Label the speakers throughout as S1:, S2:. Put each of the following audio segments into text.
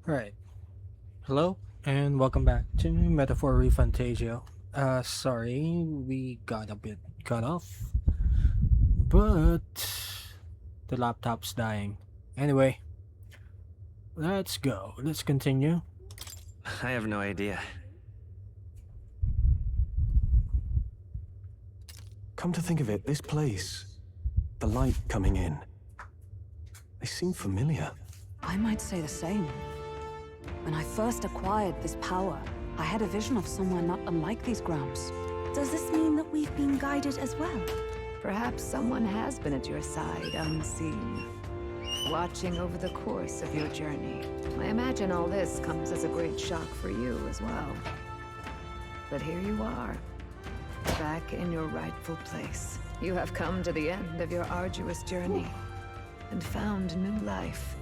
S1: Right. Hello and welcome back to Metaphor ReFantazio. Sorry, we got a bit cut off, but the laptop's dying. Anyway, let's go. Let's continue.
S2: I have no idea.
S3: Come to think of it, this place, the light coming in, they seem familiar.
S4: I might say the same. When I first acquired this power, I had a vision of somewhere not unlike these grounds.
S5: Does this mean that we've been guided as well?
S6: Perhaps someone has been at your side unseen, watching over the course of your journey. I imagine all this comes as a great shock for you as well. But here you are, back in your rightful place. You have come to the end of your arduous journey and found new life.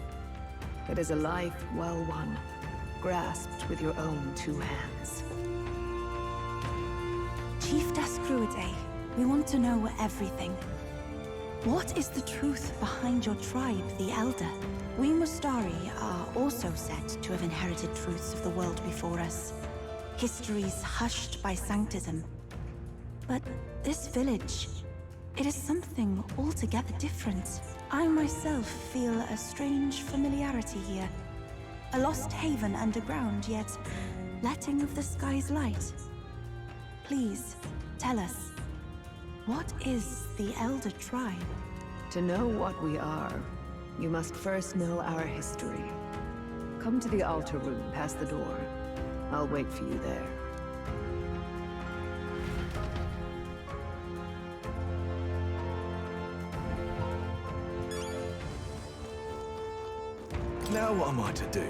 S6: It is a life well won, grasped with your own two hands.
S5: Chief Descruidae, we want to know everything. What is the truth behind your tribe, the Elder? We Mustari are also said to have inherited truths of the world before us. Histories hushed by sanctism. But this village, it is something altogether different. I myself feel a strange familiarity here. A lost haven underground, yet letting of the sky's light. Please, tell us, what is the Elder Tribe?
S6: To know what we are, you must first know our history. Come to the altar room past the door. I'll wait for you there.
S3: Now what am I to do?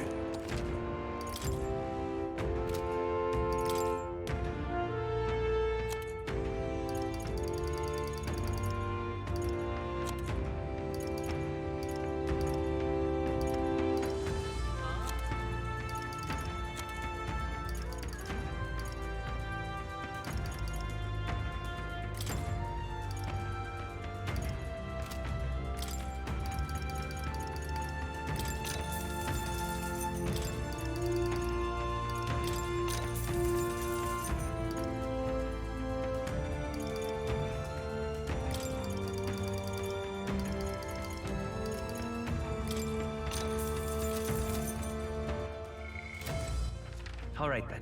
S2: All right then.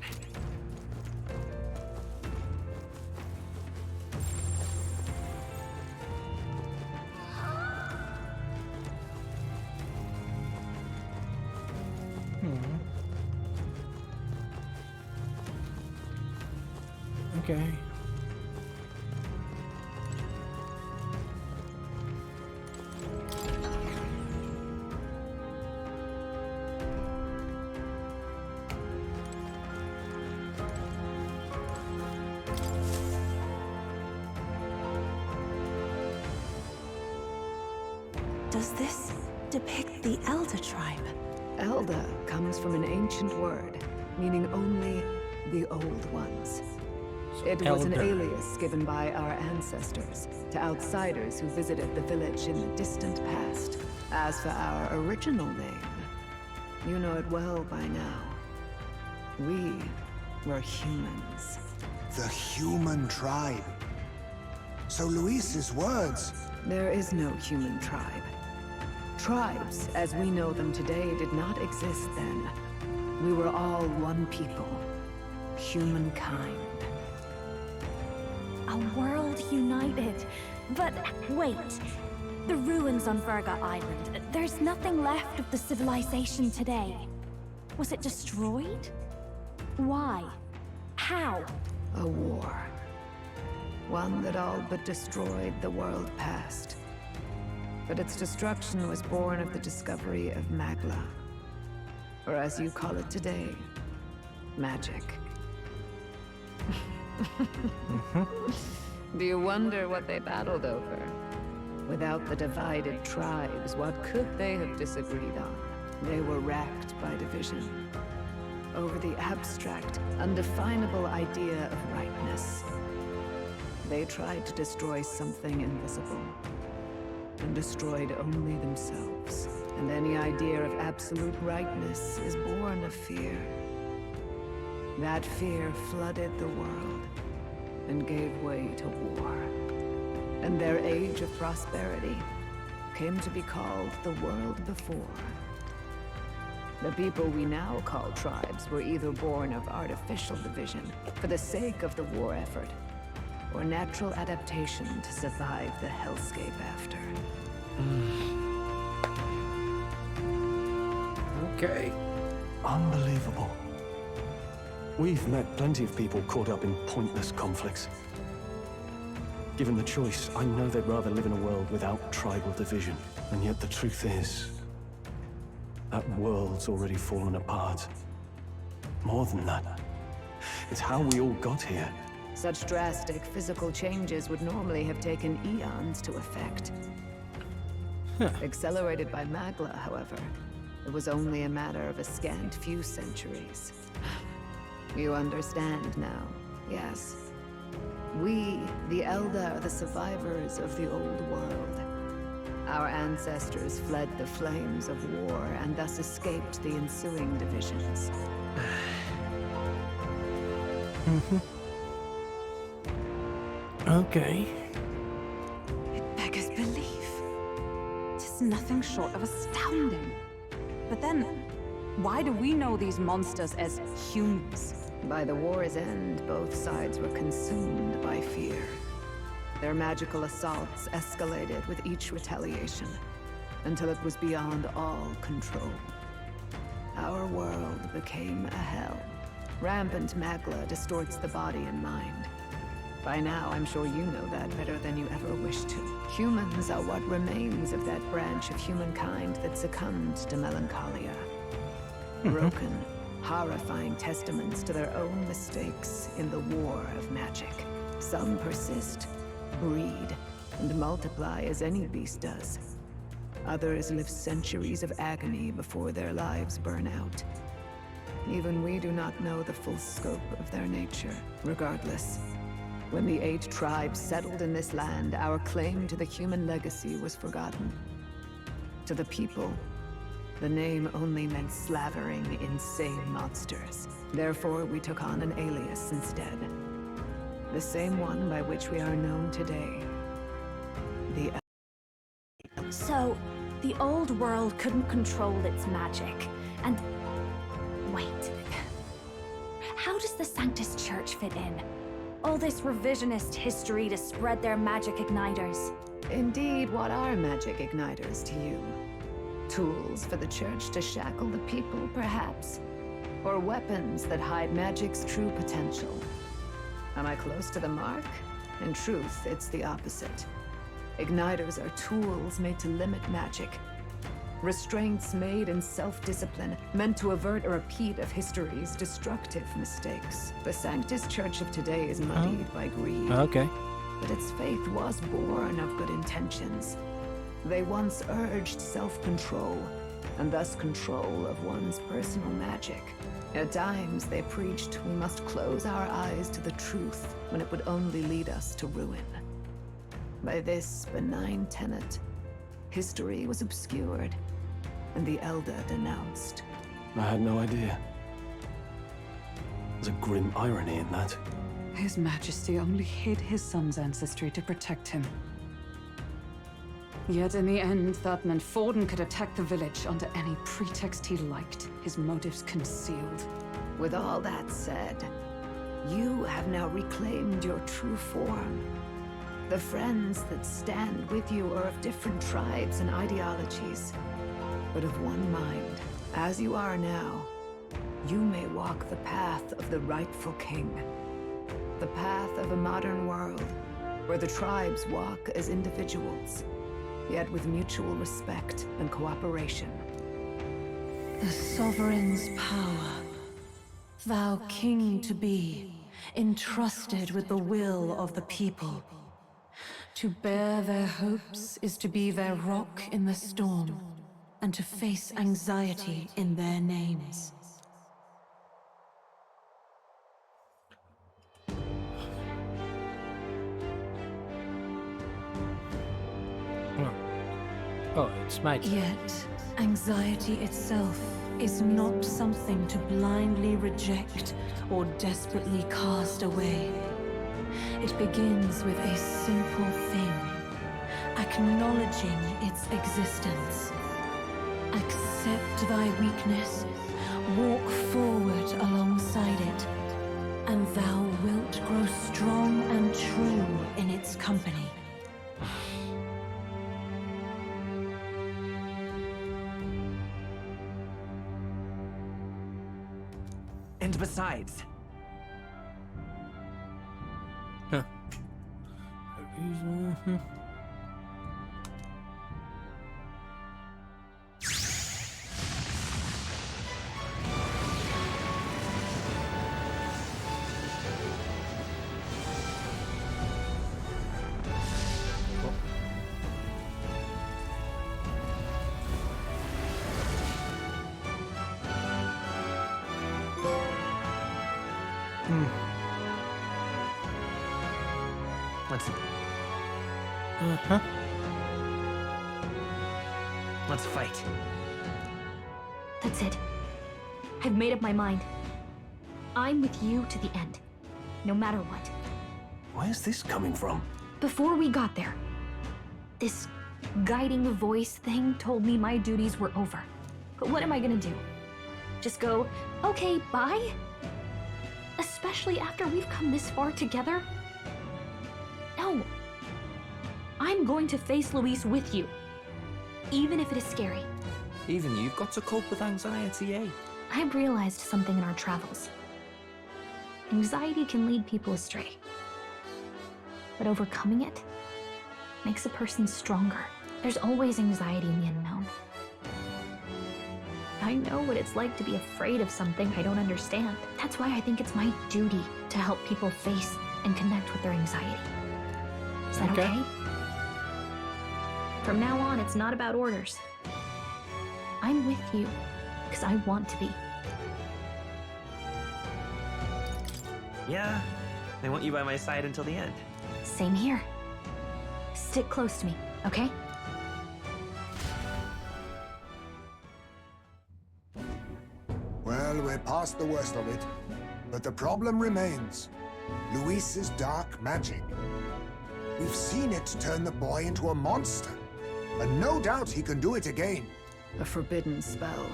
S1: Okay.
S5: Does this depict the Elder Tribe?
S6: Elda comes from an ancient word, meaning only the old ones. It was an
S1: Elder.
S6: alias given by our ancestors to outsiders who visited the village in the distant past. As for our original name, you know it well by now. We were humans.
S7: The human tribe. So Luis's words.
S6: There is no human tribe. Tribes, as we know them today, did not exist then. We were all one people. Humankind.
S8: A world united. But wait. The ruins on Virga Island. There's nothing left of the civilization today. Was it destroyed? Why? How?
S6: A war. One that all but destroyed the world past. But its destruction was born of the discovery of Magla. Or as you call it today, magic. Do you wonder what they battled over? Without the divided tribes, what could they have disagreed on? They were racked by division. Over the abstract, undefinable idea of rightness. They tried to destroy something invisible, and destroyed only themselves. And any idea of absolute rightness is born of fear. That fear flooded the world and gave way to war. And their age of prosperity came to be called the world before. The people we now call tribes were either born of artificial division for the sake of the war effort, or natural adaptation to survive the hellscape after.
S1: Okay.
S3: Unbelievable. We've met plenty of people caught up in pointless conflicts. Given the choice, I know they'd rather live in a world without tribal division. And yet the truth is, that world's already fallen apart. More than that, it's how we all got here.
S6: Such drastic physical changes would normally have taken eons to effect. Accelerated by Magla, however, it was only a matter of a scant few centuries. You understand now, yes? We, the Elder, are the survivors of the old world. Our ancestors fled the flames of war and thus escaped the ensuing divisions.
S1: Okay.
S4: It beggars belief. Tis nothing short of astounding. But then, why do we know these monsters as humans?
S6: By the war's end, both sides were consumed by fear. Their magical assaults escalated with each retaliation, until it was beyond all control. Our world became a hell. Rampant Magla distorts the body and mind. By now, I'm sure you know that better than you ever wished to. Humans are what remains of that branch of humankind that succumbed to melancholia. Broken, horrifying testaments to their own mistakes in the war of magic. Some persist, breed, and multiply as any beast does. Others live centuries of agony before their lives burn out. Even we do not know the full scope of their nature. Regardless, when the 8 tribes settled in this land, our claim to the human legacy was forgotten. To the people, the name only meant slavering, insane monsters. Therefore, we took on an alias instead. The same one by which we are known today. The...
S8: So, the old world couldn't control its magic, and... Wait. How does the Sanctus Church fit in? All this revisionist history to spread their magic igniters.
S6: Indeed, what are magic igniters to you? Tools for the Church to shackle the people, perhaps? Or weapons that hide magic's true potential? Am I close to the mark? In truth, it's the opposite. Igniters are tools made to limit magic. Restraints made in self-discipline, meant to avert a repeat of history's destructive mistakes. The Sanctus Church of today is muddied by greed.
S1: Okay.
S6: But its faith was born of good intentions. They once urged self-control, and thus control of one's personal magic. At times, they preached we must close our eyes to the truth when it would only lead us to ruin. By this benign tenet, history was obscured, and the Elder denounced.
S3: I had no idea. There's a grim irony in that.
S4: His Majesty only hid his son's ancestry to protect him. Yet in the end, that meant Forden could attack the village under any pretext he liked, his motives concealed.
S6: With all that said, you have now reclaimed your true form. The friends that stand with you are of different tribes and ideologies, but of one mind. As you are now, you may walk the path of the rightful king. The path of a modern world, where the tribes walk as individuals, yet with mutual respect and cooperation.
S5: The sovereign's power, thou king to be, entrusted with the will of the people. To bear their hopes is to be their rock in the storm, and to face anxiety in their names.
S1: Oh, it's magic.
S9: Yet, anxiety itself is not something to blindly reject or desperately cast away. It begins with a simple thing, acknowledging its existence. Accept thy weakness, walk forward alongside it, and thou wilt grow strong and true in its company.
S2: And besides,
S1: Huh.
S2: let's let's fight.
S8: That's it. I've made up my mind. I'm with you to the end, no matter what.
S3: Where's this coming from?
S8: Before we got there, this guiding voice thing told me my duties were over. But what am I gonna do? Just go, okay, bye? Especially after we've come this far together? No. I'm going to face Luis with you, even if it is scary.
S10: Even you've got to cope with anxiety, eh?
S8: I've realized something in our travels. Anxiety can lead people astray. But overcoming it makes a person stronger. There's always anxiety in the unknown. I know what it's like to be afraid of something I don't understand. That's why I think it's my duty to help people face and connect with their anxiety. Is that okay? From now on, it's not about orders. I'm with you because I want to be.
S2: Yeah, I want you by my side until the end.
S8: Same here. Stick close to me, okay?
S7: Well, we're past the worst of it. But the problem remains. Luis's dark magic. We've seen it turn the boy into a monster. And no doubt he can do it again.
S6: A forbidden spell,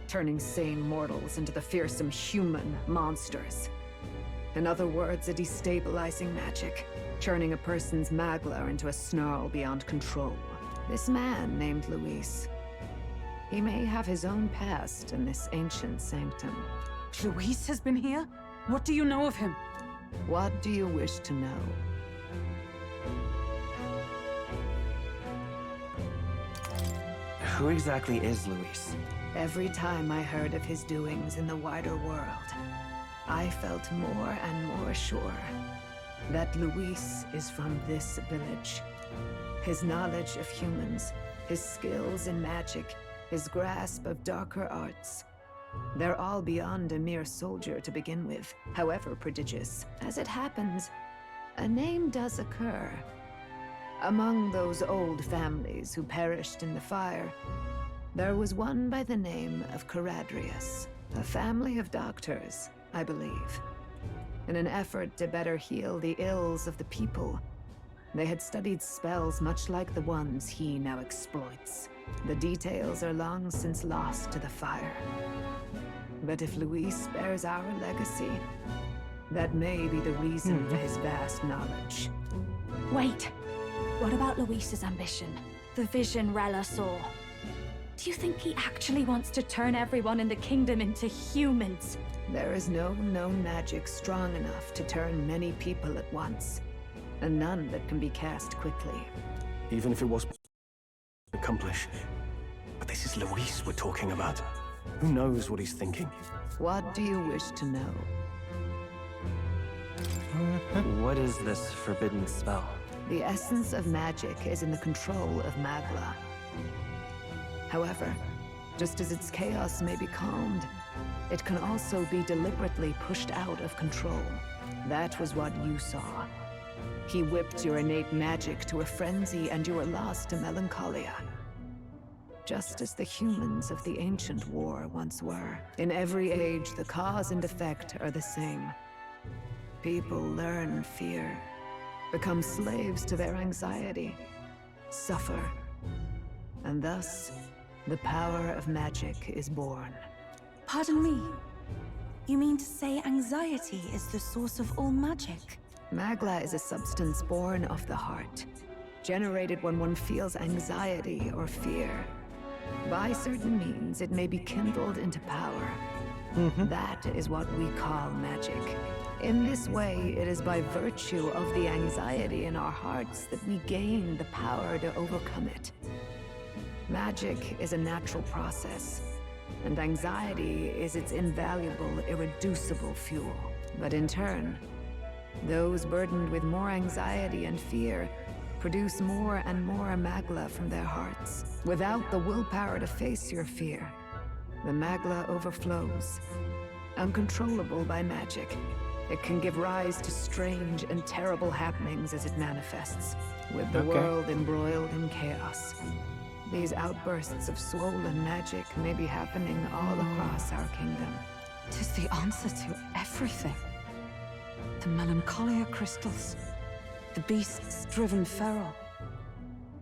S6: turning sane mortals into the fearsome human monsters. In other words, a destabilizing magic, turning a person's magla into a snarl beyond control. This man named Luis, he may have his own past in this ancient sanctum.
S4: Luis has been here? What do you know of him?
S6: What do you wish to know?
S2: Who exactly is Luis?
S6: Every time I heard of his doings in the wider world, I felt more and more sure that Luis is from this village. His knowledge of humans, his skills in magic, his grasp of darker arts, they're all beyond a mere soldier to begin with, however prodigious. As it happens, a name does occur. Among those old families who perished in the fire, there was one by the name of Caradrius, a family of doctors, I believe. In an effort to better heal the ills of the people, they had studied spells much like the ones he now exploits. The details are long since lost to the fire. But if Luis bears our legacy, that may be the reason for his vast knowledge.
S8: Wait. What about Luis's ambition? The vision Rella saw? Do you think he actually wants to turn everyone in the kingdom into humans?
S6: There is no known magic strong enough to turn many people at once, and none that can be cast quickly.
S3: Even if it was accomplished. But this is Luis we're talking about. Who knows what he's thinking?
S6: What do you wish to know?
S2: What is this forbidden spell?
S6: The essence of magic is in the control of Magla. However, just as its chaos may be calmed, it can also be deliberately pushed out of control. That was what you saw. He whipped your innate magic to a frenzy and you were lost to melancholia. just as the humans of the ancient war once were. In every age, the cause and effect are the same. People learn fear, become slaves to their anxiety, suffer, and thus, the power of magic is born.
S5: Pardon me. You mean to say anxiety is the source of all magic?
S6: Magla is a substance born of the heart, generated when one feels anxiety or fear. By certain means, it may be kindled into power. That is what we call magic. In this way, it is by virtue of the anxiety in our hearts that we gain the power to overcome it. Magic is a natural process, and anxiety is its invaluable, irreducible fuel. But in turn, those burdened with more anxiety and fear produce more and more magla from their hearts. Without the willpower to face your fear, the magla overflows. Uncontrollable by magic, it can give rise to strange and terrible happenings as it manifests, with the world embroiled in chaos. These outbursts of swollen magic may be happening all across our kingdom.
S4: 'Tis the answer to everything. The melancholia crystals, the beasts driven feral.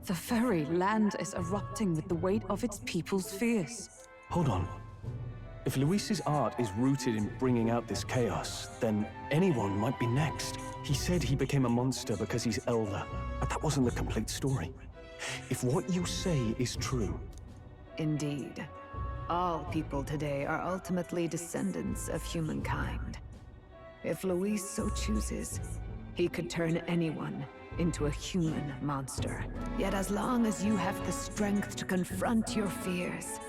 S4: The very land is erupting with the weight of its people's fears.
S3: Hold on. If Luis's art is rooted in bringing out this chaos, then anyone might be next. He said he became a monster because he's elder, but that wasn't the complete story. If what you say is true...
S6: Indeed. All people today are ultimately descendants of humankind. If Luis so chooses, he could turn anyone into a human monster. Yet as long as you have the strength to confront your fears,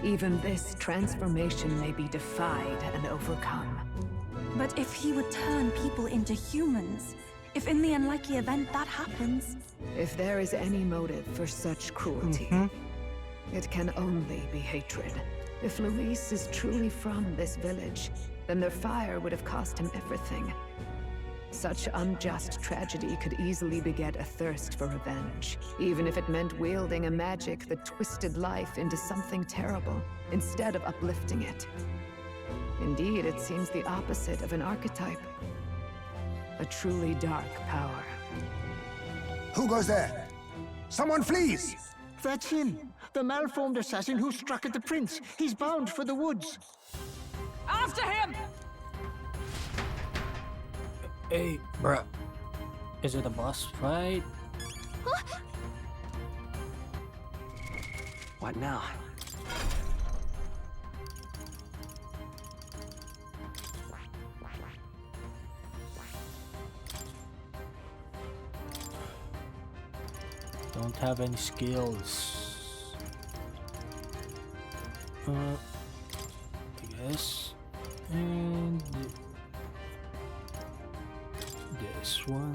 S6: even this transformation may be defied and overcome.
S5: But if he would turn people into humans, if in the unlikely event that happens...
S6: If there is any motive for such cruelty, it can only be hatred. If Luis is truly from this village, then their fire would have cost him everything. Such unjust tragedy could easily beget a thirst for revenge, even if it meant wielding a magic that twisted life into something terrible, instead of uplifting it. Indeed, it seems the opposite of an archetype. A truly dark power.
S7: Who goes there? Someone flees!
S11: That's him! The malformed assassin who struck at the prince! He's bound for the woods!
S4: After him!
S1: Hey, bruh. Is it a boss fight?
S2: What now?
S1: Don't have any skills. I guess. And this one.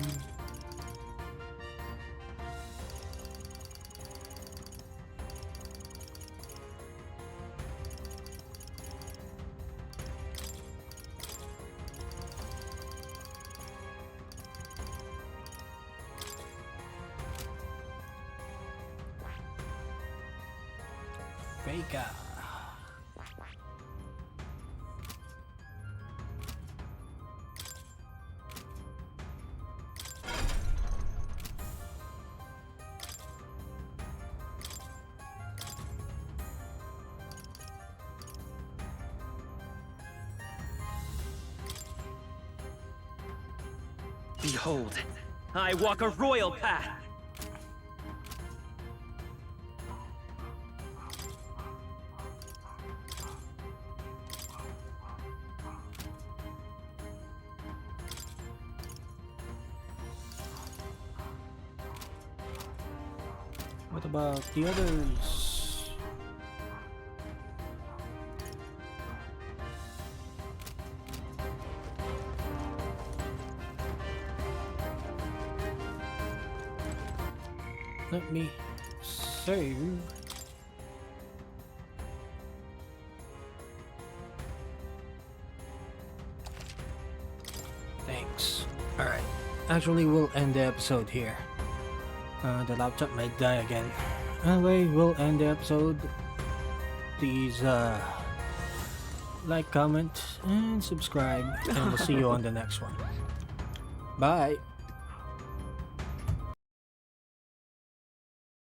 S1: Vega.
S2: Behold, I walk a royal path!
S1: What about the others? Let me save. Thanks. Alright. Actually, we'll end the episode here. The laptop might die again. Anyway, we'll end the episode. Please like, comment, and subscribe. And we'll see you on the next one. Bye.